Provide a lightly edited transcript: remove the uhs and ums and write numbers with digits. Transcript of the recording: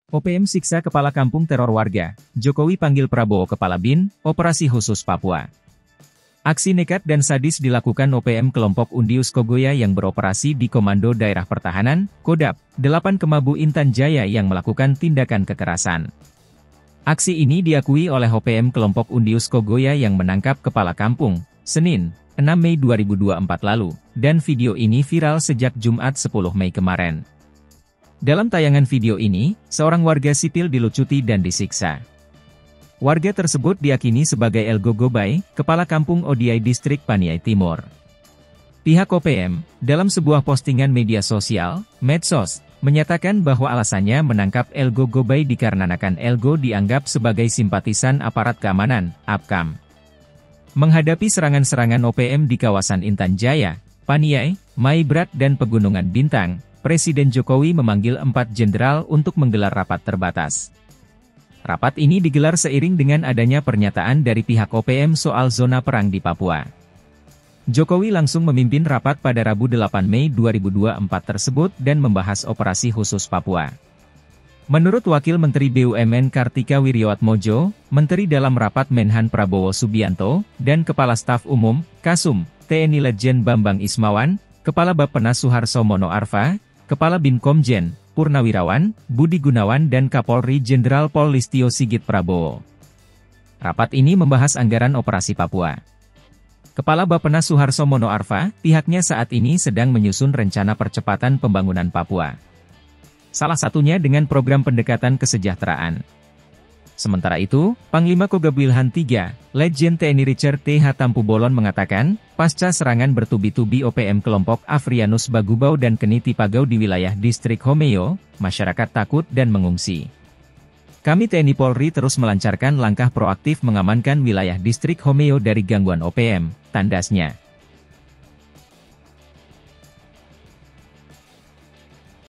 OPM siksa kepala kampung teror warga, Jokowi panggil Prabowo kepala BIN, operasi khusus Papua. Aksi nekat dan sadis dilakukan OPM kelompok Undius Kogoya yang beroperasi di Komando Daerah Pertahanan, Kodap, 8 Kemabu Intan Jaya yang melakukan tindakan kekerasan. Aksi ini diakui oleh OPM kelompok Undius Kogoya yang menangkap kepala kampung, Senin, 6 Mei 2024 lalu, dan video ini viral sejak Jumat 10 Mei kemarin. Dalam tayangan video ini, seorang warga sipil dilucuti dan disiksa. Warga tersebut diakini sebagai El Gogobay, kepala kampung Odiai Distrik Paniai Timur. Pihak OPM, dalam sebuah postingan media sosial, Medsos, menyatakan bahwa alasannya menangkap El Gogobay dikarenakan Elgo dianggap sebagai simpatisan aparat keamanan, APKAM. Menghadapi serangan-serangan OPM di kawasan Intan Jaya, Paniai, Maibrat dan Pegunungan Bintang, Presiden Jokowi memanggil 4 jenderal untuk menggelar rapat terbatas. Rapat ini digelar seiring dengan adanya pernyataan dari pihak OPM soal zona perang di Papua. Jokowi langsung memimpin rapat pada Rabu 8 Mei 2024 tersebut dan membahas operasi khusus Papua. Menurut Wakil Menteri BUMN Kartika Wirjoatmojo, Menteri dalam rapat Menhan Prabowo Subianto, dan Kepala Staf Umum, Kasum, TNI Letjen Bambang Ismawan, Kepala Bappenas Suharso Mono Arfa, Kepala BIN Komjen, Purnawirawan, Budi Gunawan dan Kapolri Jenderal Pol Listio Sigit Prabowo. Rapat ini membahas anggaran operasi Papua. Kepala Bappenas Suharso Mono Arfa, pihaknya saat ini sedang menyusun rencana percepatan pembangunan Papua. Salah satunya dengan program pendekatan kesejahteraan. Sementara itu, Panglima Kogab Wilhan III, Letjen TNI Richard T. Tampubolon mengatakan, pasca serangan bertubi-tubi OPM kelompok Afrianus Bagubau dan Keniti Pagau di wilayah distrik Homeo, masyarakat takut dan mengungsi. Kami TNI Polri terus melancarkan langkah proaktif mengamankan wilayah distrik Homeo dari gangguan OPM, tandasnya.